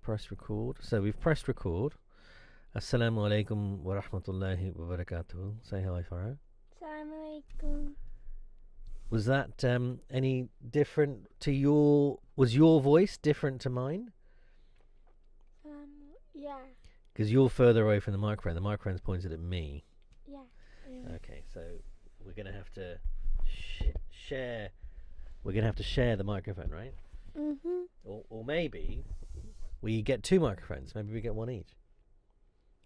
press record. So we've pressed record. Assalamu alaikum wa rahmatullahi wa barakatuh. Say hi, Farah. Assalamu alaikum. Was that any different to your... Was your voice different to mine? Yeah. Because you're further away from the microphone. The microphone's pointed at me. Yeah. Okay, so we're going to have to share... We're going to have to share the microphone, right? Mm-hmm. Or maybe we get two microphones. Maybe we get one each.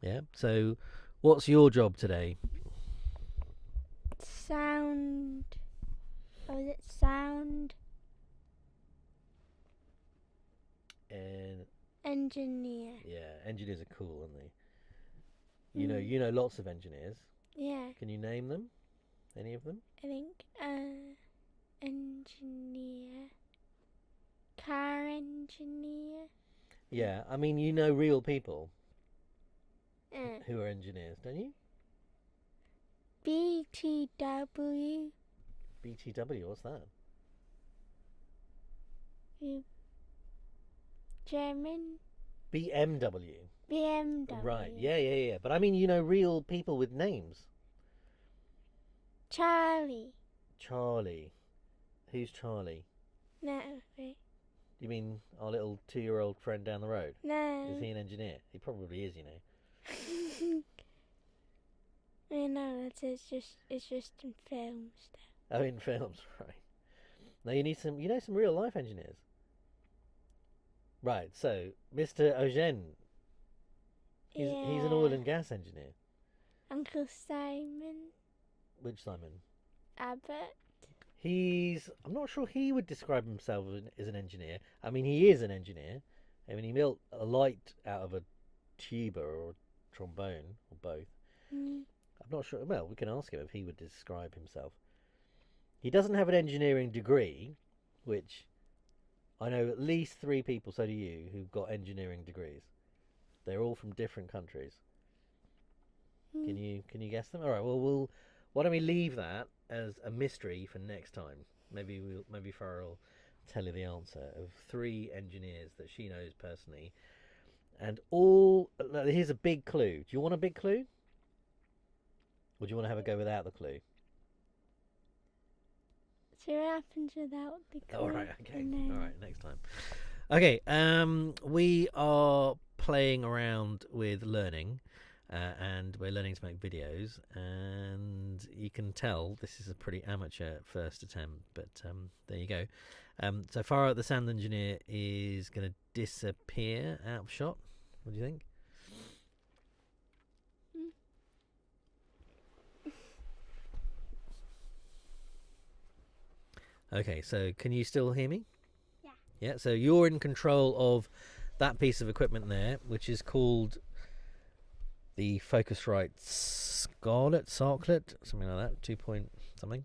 Yeah? So what's your job today? Sound. Oh, is it sound? And Engineer. yeah, engineers are cool, aren't they? You know lots of engineers. Yeah. Can you name them? Any of them? I think engineer. Car engineer. Yeah, I mean, you know real people Uh, who are engineers, don't you? BTW. BTW, what's that? German. BMW. BMW. Right, yeah. But I mean, you know real people with names. Charlie. Charlie. Who's Charlie? No. Wait. You mean our little 2-year-old friend down the road? No. Is he an engineer? He probably is, you know. I know, it's just in film stuff. Oh, in films, right. Now you know some real life engineers. Right, so Mr. Eugène, he's an oil and gas engineer. Uncle Simon. Which Simon? Abbott. I'm not sure he would describe himself as an engineer. I mean, he is an engineer. I mean, he built a light out of a tuba or a trombone, or both. Mm. I'm not sure. Well, we can ask him if he would describe himself. He doesn't have an engineering degree, which I know at least 3 people, so do you, who've got engineering degrees. They're all from different countries. Mm. Can you guess them? All right. Well, why don't we leave that as a mystery for next time? Maybe Farah will tell you the answer of 3 engineers that she knows personally, and all. Here's a big clue. Do you want a big clue? Or do you want to have a go without the clue? So what happens without the clue? All right, okay. All right, next time. Okay, we are playing around with learning, and we're learning to make videos, and you can tell this is a pretty amateur first attempt, but there you go. So Farah, the sound engineer, is going to disappear out of shot. What do you think? Okay, so can you still hear me? Yeah. Yeah, so you're in control of that piece of equipment there, which is called the Focusrite Scarlet, something like that, 2 point something.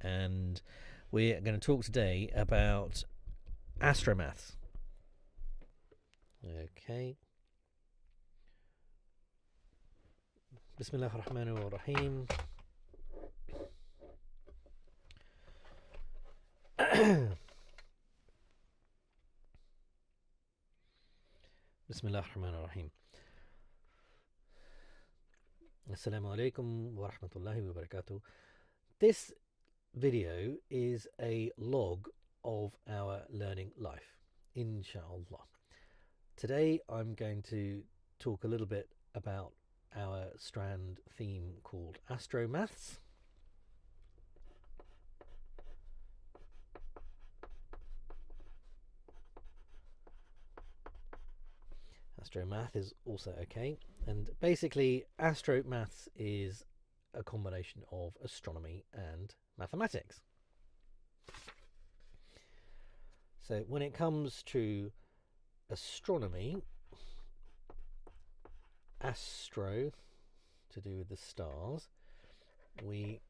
And we're going to talk today about AstroMaths. Okay. Bismillah ar-Rahman ar-Rahim. Bismillah ar-Rahman ar-Rahim. Assalamu alaikum wa rahmatullahi wa barakatuh. This video is a log of our learning life, inshallah. Today I'm going to talk a little bit about our strand theme called AstroMaths. AstroMath is also okay, and basically AstroMaths is a combination of astronomy and mathematics. So when it comes to astronomy, astro, to do with the stars, we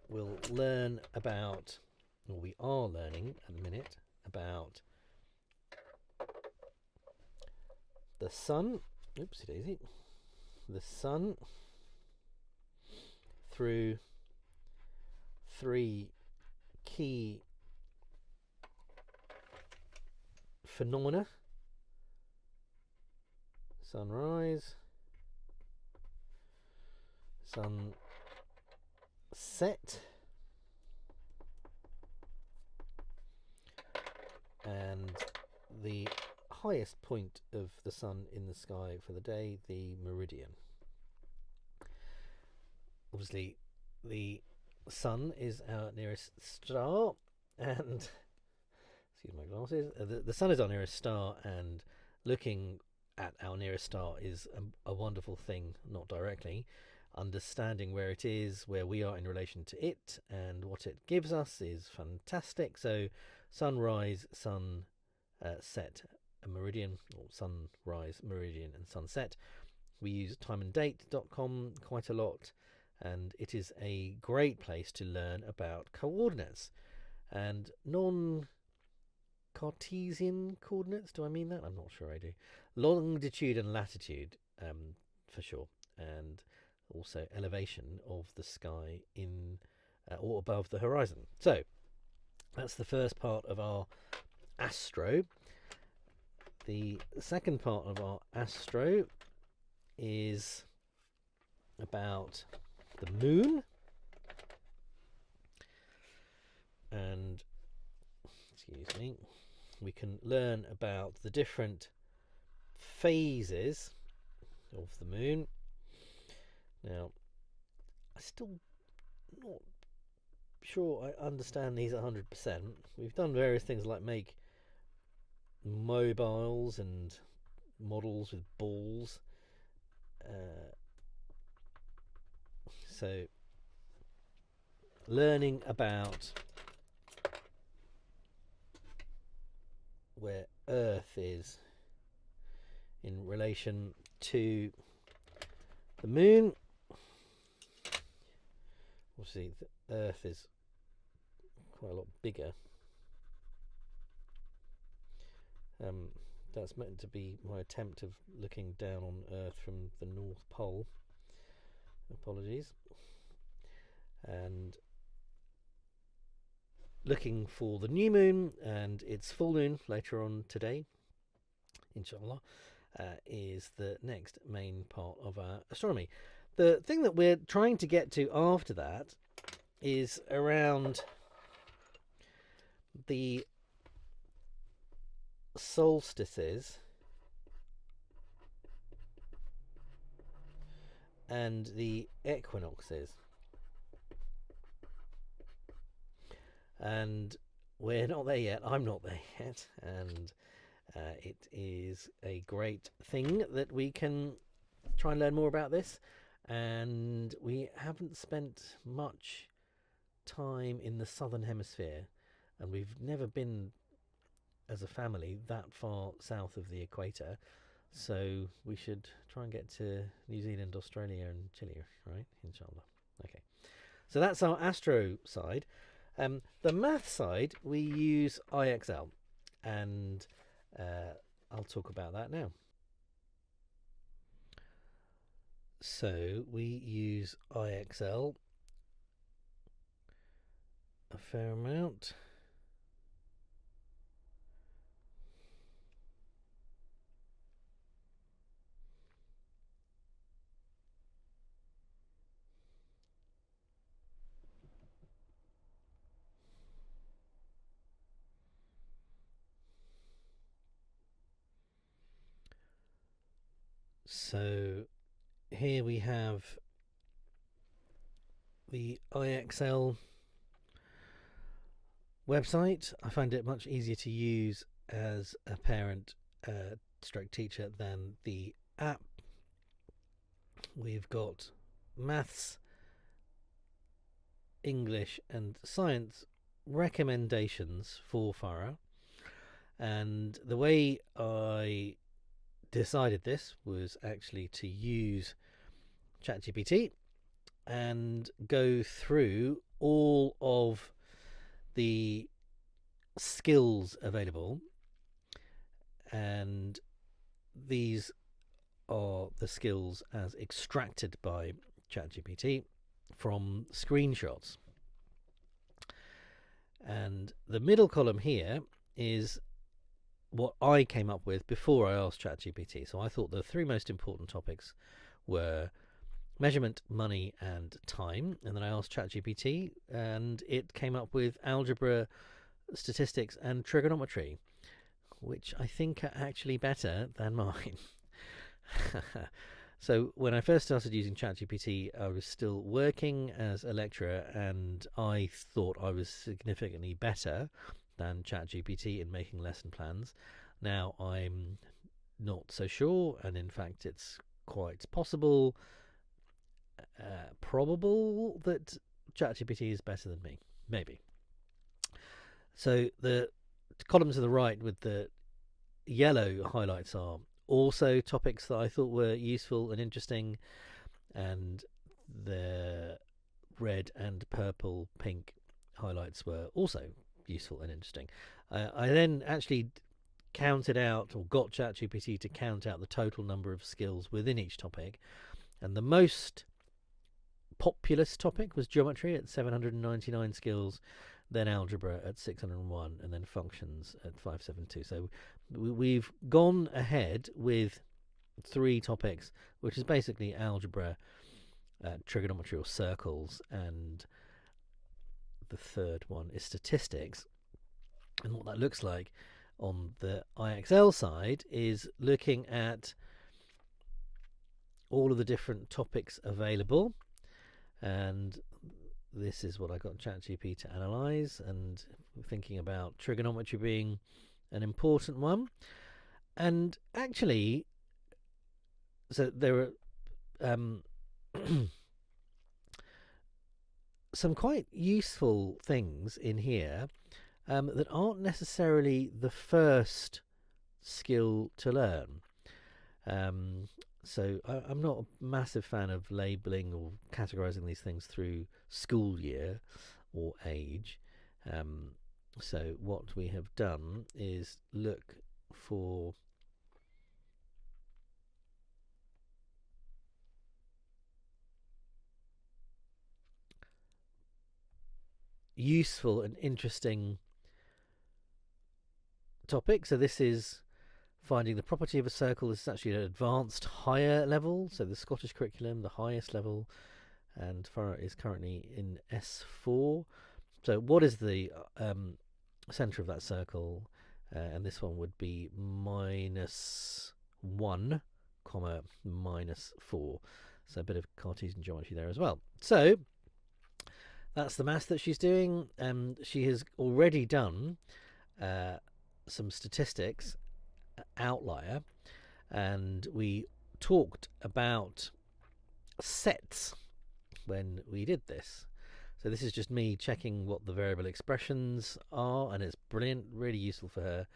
will learn about, or we are learning at the minute, about the sun, oopsie daisy, the sun through 3 key phenomena sunrise, sunset, and the highest point of the sun in the sky for the day, the meridian. Obviously, the sun is our nearest star, and excuse my glasses. The sun is our nearest star, and looking at our nearest star is a wonderful thing. Not directly, understanding where it is, where we are in relation to it, and what it gives us is fantastic. So, sunrise, sunset, a meridian, or sunrise, meridian, and sunset. We use timeanddate.com quite a lot, and it is a great place to learn about coordinates and non-Cartesian coordinates. Do I mean that? I'm not sure I do. Longitude and latitude, for sure, and also elevation of the sky in or above the horizon. So that's the first part of our astro. The second part of our astro is about the moon, and excuse me, we can learn about the different phases of the moon. Now, I'm still not sure I understand these 100%. We've done various things like make mobiles and models with balls. So, learning about where Earth is in relation to the moon. Obviously, the Earth is quite a lot bigger. That's meant to be my attempt of looking down on Earth from the North Pole. Apologies. And looking for the new moon and its full moon later on today, inshallah, is the next main part of our astronomy. The thing that we're trying to get to after that is around the solstices and the equinoxes. And we're not there yet. I'm not there yet. And it is a great thing that we can try and learn more about this. And we haven't spent much time in the southern hemisphere. And we've never been, as a family, that far south of the equator. So we should try and get to New Zealand, Australia and Chile, right? Inshallah. Okay. So that's our astro side. The math side, we use IXL, and I'll talk about that now. So we use IXL a fair amount. So here we have the IXL website. I find it much easier to use as a parent stroke teacher than the app. We've got maths, English and science recommendations for Farah, and the way I decided this was actually to use ChatGPT and go through all of the skills available, and these are the skills as extracted by ChatGPT from screenshots. And the middle column here is what I came up with before I asked ChatGPT. So I thought the three most important topics were measurement, money, and time. And then I asked ChatGPT, and it came up with algebra, statistics, and trigonometry, which I think are actually better than mine. So when I first started using ChatGPT, I was still working as a lecturer, and I thought I was significantly better than ChatGPT in making lesson plans. Now I'm not so sure, and in fact it's quite possible, probable, that ChatGPT is better than me. Maybe. So the columns to the right with the yellow highlights are also topics that I thought were useful and interesting, and the red and purple pink highlights were also useful and interesting. I then actually counted out, or got ChatGPT to count out, the total number of skills within each topic, and the most populous topic was geometry at 799 skills, then algebra at 601, and then functions at 572. So we've gone ahead with three topics, which is basically algebra, trigonometry or circles, and the third one is statistics. And what that looks like on the IXL side is looking at all of the different topics available, and this is what I got ChatGPT to analyze, and thinking about trigonometry being an important one. And actually, so there are some quite useful things in here that aren't necessarily the first skill to learn. So I'm not a massive fan of labelling or categorising these things through school year or age. So what we have done is look for useful and interesting topics. So this is finding the property of a circle. This is actually an advanced higher level, so the Scottish curriculum, the highest level, and Farah is currently in S4. So what is the centre of that circle? And this one would be -1, -4. So a bit of Cartesian geometry there as well. So that's the maths that she's doing. She has already done some statistics, outlier, and we talked about sets when we did this. So this is just me checking what the variable expressions are, and it's brilliant, really useful for her.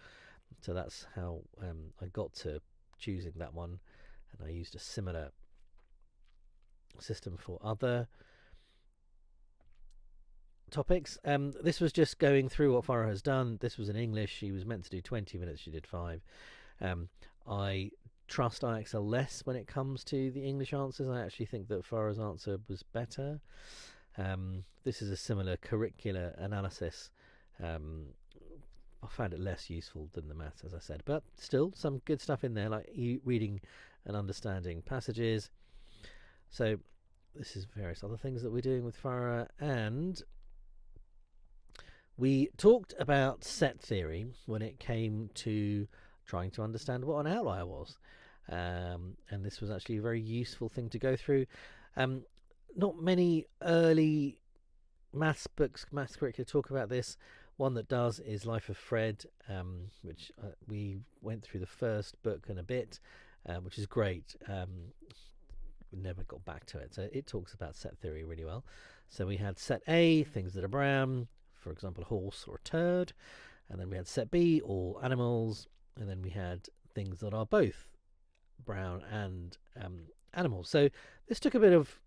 So that's how I got to choosing that one, and I used a similar system for other topics. This was just going through what Farah has done. This was in English. She was meant to do 20 minutes. She did 5. I trust IXL less when it comes to the English answers. I actually think that Farah's answer was better. This is a similar curricular analysis. I found it less useful than the maths, as I said, but still some good stuff in there, like reading and understanding passages. So this is various other things that we're doing with Farah, and we talked about set theory when it came to trying to understand what an outlier was, and this was actually a very useful thing to go through. Not many early maths books, maths curricula talk about this. One that does is Life of Fred, which we went through the first book and a bit, which is great. We never got back to it. So it talks about set theory really well. So we had set A, things that are brown, for example, a horse or a turd. And then we had set B, all animals. And then we had things that are both brown and animals. So this took a bit of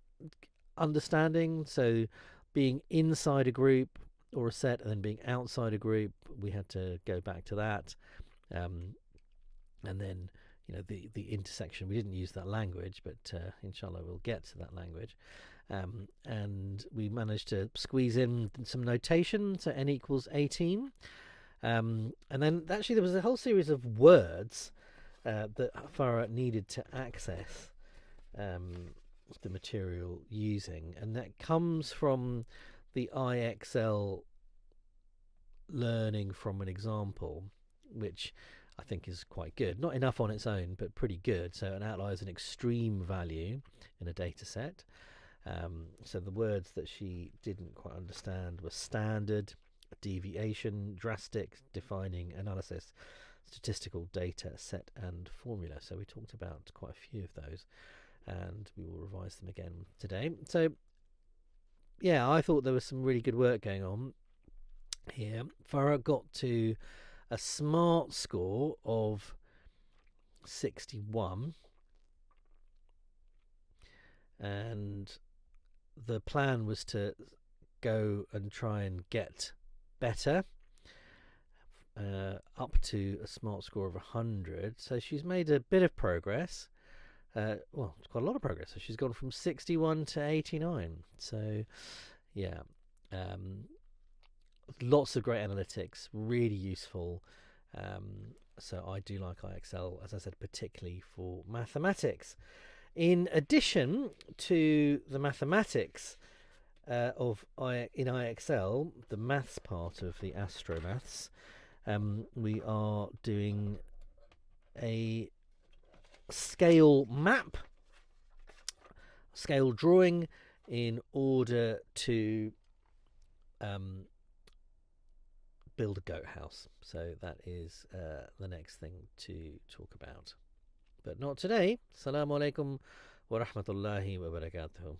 understanding. So being inside a group or a set and then being outside a group, we had to go back to that. And then, you know, the intersection, we didn't use that language, but inshallah we'll get to that language. And we managed to squeeze in some notation, so n equals 18. And then actually there was a whole series of words that Farah needed to access the material using, and that comes from the IXL learning from an example, which I think is quite good. Not enough on its own, but pretty good. So an outlier is an extreme value in a data set. So the words that she didn't quite understand were standard, deviation, drastic, defining, analysis, statistical, data, set, and formula. So we talked about quite a few of those, and we will revise them again today. So yeah, I thought there was some really good work going on here. Farah got to a smart score of 61, and the plan was to go and try and get better, up to a smart score of 100. So she's made a bit of progress. Well, it's quite a lot of progress. So she's gone from 61 to 89. So yeah, lots of great analytics, really useful. So I do like IXL, as I said, particularly for mathematics. In addition to the mathematics in IXL, the maths part of the AstroMaths, we are doing a scale map, scale drawing, in order to build a goat house. So that is the next thing to talk about. But not today. Assalamu alaikum wa rahmatullahi wa barakatuh.